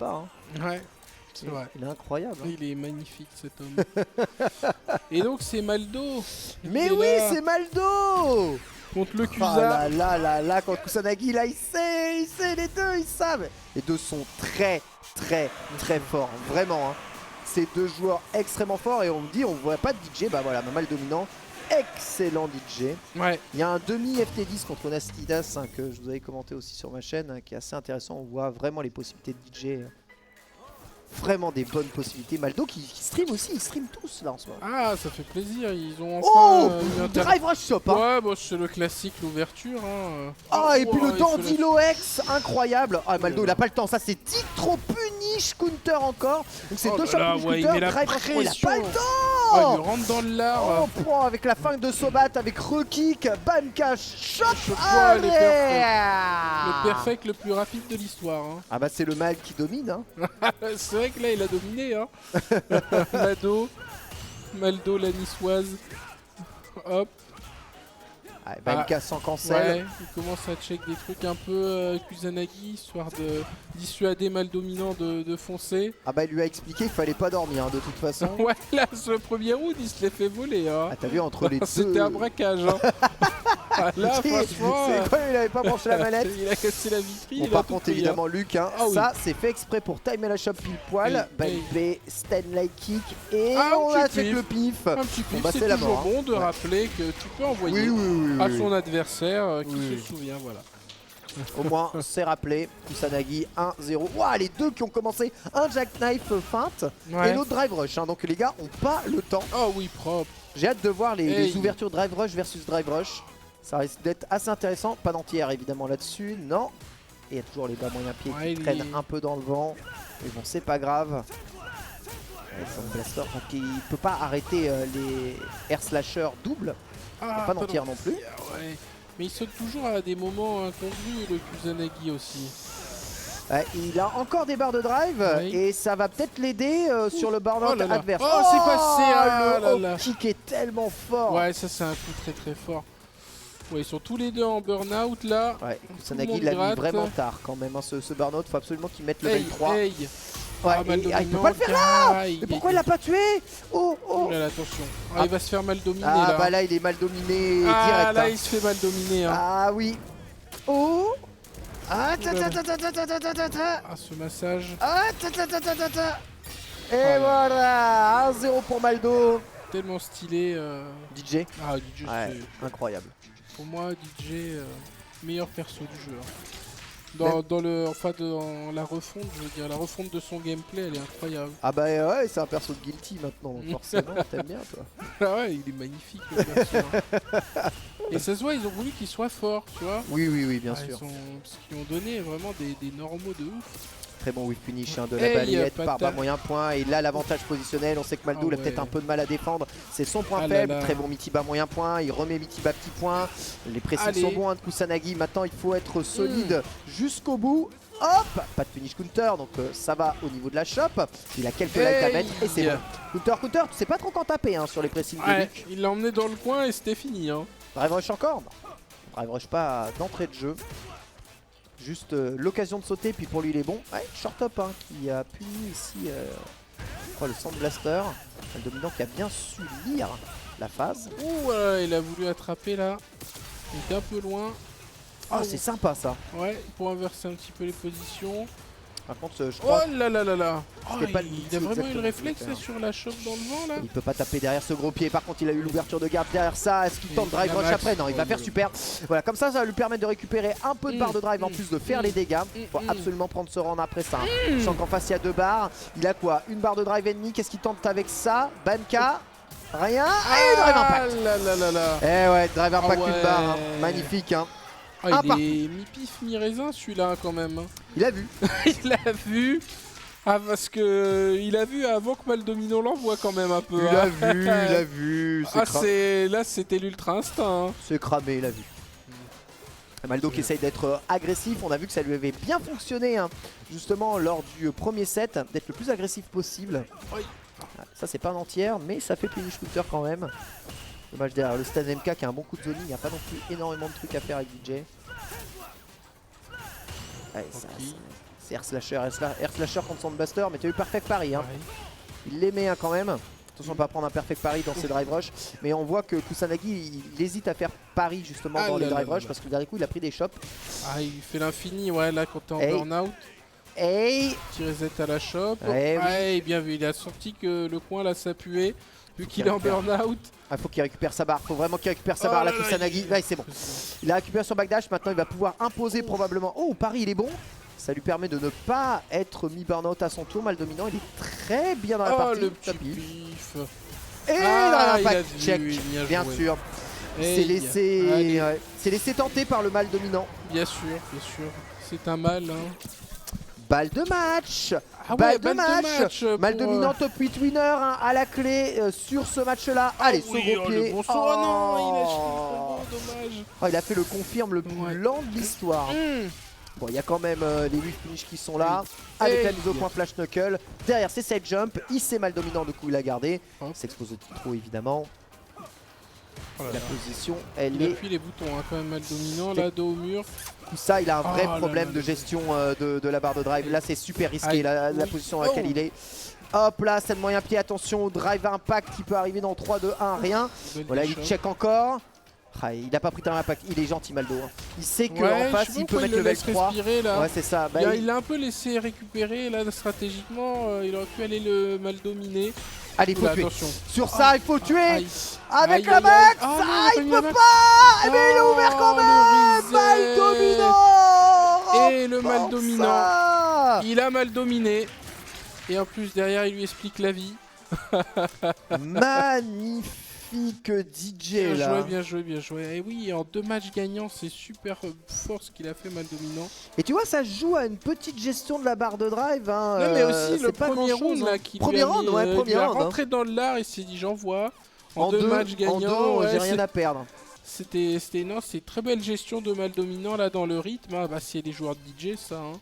pas. Hein. Ouais, c'est vrai. Il est incroyable. Hein. Il est magnifique cet homme. Et donc c'est Maldo. Mais oui, c'est Maldo. Contre le Ah Kusa. là, contre Kusanagi, là, il sait, les deux, ils savent. Les deux sont très forts, vraiment. Hein. Ces deux joueurs extrêmement forts et on me dit, on voit pas de DJ, bah voilà, mal dominant. Excellent DJ. Ouais. Il y a un demi FT10 contre Nastidas hein, que je vous avais commenté aussi sur ma chaîne, hein, qui est assez intéressant. On voit vraiment les possibilités de DJ. Vraiment des bonnes possibilités. Maldo qui stream aussi, ils streament tous là en ce moment. Ah, ça fait plaisir, ils ont enfin Drive Rush Shop hein. Ouais, bon, c'est le classique, l'ouverture. Hein. Ah, et puis le Dandilo X, incroyable. Ah, Maldo, il a pas le temps, ça c'est dit trop punish counter encore. Donc c'est deux shots punish counter, Drive Rush, il a pas le temps. Oh, il rentre dans l'art. Oh, avec la fin de Sobat, avec rekick, Banka, shot, le perfect le plus rapide de l'histoire. Hein. Ah bah c'est le mal qui domine. Hein. C'est vrai que là il a dominé. Hein. Maldo, la niçoise. Hop. Ah, Banka sans cancel. Ouais, il commence à check des trucs un peu Kusanagi, histoire de dissuader Maldominant de foncer. Ah bah il lui a expliqué qu'il fallait pas dormir hein, de toute façon. Ouais, là, ce premier round, il se l'est fait voler. Hein. Ah t'as vu entre les deux. C'était un braquage. Hein. Ah, là, franchement. C'est quoi, il avait pas branché la manette. Il a cassé la vitrine. Bon, par contre, évidemment, Luc, hein, ah, ça c'est fait exprès pour timer la shop pile poil. Balbé, Stanley kick et on a fait le pif. Un petit pif, bah, c'est la toujours mort, bon de rappeler que tu peux envoyer à son adversaire qui se souvient. Voilà. Au moins, c'est rappelé. Kusanagi 1-0. Ouah, les deux qui ont commencé un jackknife feinte et l'autre drive rush. Hein, donc les gars ont pas le temps. Oh oui, propre. J'ai hâte de voir les ouvertures drive rush versus drive rush. Ça risque d'être assez intéressant. Pas d'entière évidemment là-dessus. Non. Et il y a toujours les bas moyens pieds qui traînent un peu dans le vent. Mais bon, c'est pas grave. Son blaster, donc il peut pas arrêter les air slashers doubles. Pas d'entière non plus. Ouais. Mais il saute toujours à des moments inconvenus, le Kusanagi aussi. Il a encore des barres de drive et ça va peut-être l'aider sur le burnout adverse. Oh, c'est passé le kick est tellement fort. Ouais, ça c'est un coup très fort. Ouais, ils sont tous les deux en burn-out là. Ouais, Kusanagi l'a mis vraiment tard quand même. Hein, ce burn-out, faut absolument qu'il mette le level 3. Ouais, il peut pas le faire là. Mais pourquoi il l'a pas tué? Oh là, attention. Il va se faire mal dominer là. Ah bah là il est mal dominé direct. Ah là il se fait mal dominer. Hein. Ah oui. Oh. Ah ce massage. Et voilà 1-0 pour Maldo. Tellement stylé. DJ. Ah DJ c'est incroyable. Pour moi DJ meilleur perso du jeu. Hein. Dans la refonte, je veux dire, la refonte de son gameplay, elle est incroyable. Ah bah ouais, c'est un perso de Guilty maintenant, donc forcément, t'aimes bien toi. Ah ouais, il est magnifique le perso. Hein. Et ça se voit, ils ont voulu qu'il soit fort, tu vois. Oui, bien sûr. Parce qu'ils ont donné vraiment des normaux de ouf. Très bon whip finish de la balayette par bas moyen point. Et là, l'avantage positionnel, on sait que Maldo il a peut-être un peu de mal à défendre. C'est son point faible. Très bon Miti bas moyen point. Il remet Miti bas petit point. Les pressings sont bons de Kusanagi. Maintenant, il faut être solide jusqu'au bout. Hop, pas de punish counter, donc ça va au niveau de la shop. Il a quelques lights à mettre et c'est bon. Counter, tu sais pas trop quand taper hein, sur les pressings de Luc. Il l'a emmené dans le coin et c'était fini. Hein. Drive rush encore. Drive rush pas d'entrée de jeu. Juste l'occasion de sauter, puis pour lui il est bon. Ouais, short up hein, qui a puni ici je crois, le Sand Blaster. Le dominant qui a bien su lire la phase. Ouh, il a voulu attraper là. Il était un peu loin. Ah, c'est sympa ça. Ouais, pour inverser un petit peu les positions. Par contre, je crois. Oh là là là là. Il a vraiment eu le réflexe là, sur la chope dans le vent là. Il peut pas taper derrière ce gros pied. Par contre, il a eu l'ouverture de garde derrière ça. Est-ce qu'il tente drive rush après? Non, il va faire super. Voilà, comme ça va lui permettre de récupérer un peu de barre de drive en plus de faire les dégâts. Il faut absolument prendre ce round après ça. Je sens qu'en face il y a 2 barres. Il a quoi? Une barre de drive ennemi. Qu'est-ce qu'il tente avec ça? Banka. Rien. Et drive impact. Eh ouais, drive impact une barre. Hein. Magnifique. Hein. Ah, il est mi-pif, mi-raisin celui-là quand même. Hein. Il a vu. Il a vu. Ah parce que il a vu avant que Maldomino l'envoie quand même un peu. Il a vu. Ah là c'était l'ultra instinct. Hein. C'est cramé, il a vu. Maldo qui essaye d'être agressif, on a vu que ça lui avait bien fonctionné hein, justement lors du premier set, d'être le plus agressif possible. Oui. Ça c'est pas un entière mais ça fait punish counter quand même. Dommage derrière le Stan MK qui a un bon coup de zoning, il n'y a pas non plus énormément de trucs à faire avec DJ. Allez, C'est Air Slasher contre Sandbuster, mais tu as eu Perfect Parry. Hein. Ouais. Il les met quand même. Attention, on va pas prendre un Perfect Parry dans ses drive rush. Mais on voit que Kusanagi, il hésite à faire Parry justement dans les drive rush parce que le dernier coup, il a pris des chops. Ah, il fait l'infini, ouais, là quand t'es en burn-out. Hey. Petit reset à la shop. Oui. Bien vu, il a senti que le coin là s'appuyait. Vu qu'il est en burn-out. Ah, faut qu'il récupère sa barre, faut vraiment qu'il récupère sa barre là, Kusanagi. Là, c'est bon. Il a récupéré son backdash, maintenant il va pouvoir imposer probablement. Oh, Paris, il est bon. Ça lui permet de ne pas être mis burn-out à son tour. Mal dominant, il est très bien dans la partie. Le petit pif. Et dans l'impact check, bien sûr. C'est laissé tenter par le mal dominant. Bien sûr. C'est un mal. Hein. Balle de match. Balle de match. Mal dominant top 8 winner hein, à la clé sur ce match-là. Allez, second pied. Bon saut. Non, il a chié, dommage. Il a fait le confirme le plus lent de l'histoire. Bon, il y a quand même les 8 finishes qui sont là. Avec la mise au point Flash Knuckle. Derrière, c'est side jump. Il s'est mal dominant, du coup, il a gardé. S'expose au trop évidemment. La position, elle est. Il appuie les boutons, hein, quand même mal dominant. Là, dos au mur. Ça, il a un vrai problème de gestion de la barre de drive. Là, c'est super risqué la position dans laquelle il est. Hop là, c'est de moyen pied. Attention au drive impact qui peut arriver dans 3, 2, 1, rien. Voilà, il check encore. Ah, il n'a pas pris un impact, il est gentil Maldo. Hein. Il sait qu'en face il peut mettre level 3. Là. Ouais, c'est ça. Bah, il l'a un peu laissé récupérer là stratégiquement. Il aurait pu aller le mal dominer. Allez, il faut tuer. Attention. Sur ça, il faut tuer. Avec la max. Il peut pas. Mais il est ouvert quand même. Mal dominant. Et le mal dominant. Il a mal dominé. Et en plus, derrière, il lui explique la vie. Magnifique. DJ là. Bien joué. Et oui, en 2 matchs gagnants, c'est super fort ce qu'il a fait mal dominant. Et tu vois, ça joue à une petite gestion de la barre de drive. Hein, non, mais aussi le premier round là qui premier round, il a rentré dans le lard et s'est dit j'envoie. En 2 matchs gagnants, j'ai rien à perdre. C'était une très belle gestion de mal dominant là dans le rythme. Hein. Bah, c'est les joueurs de DJ ça. Hein.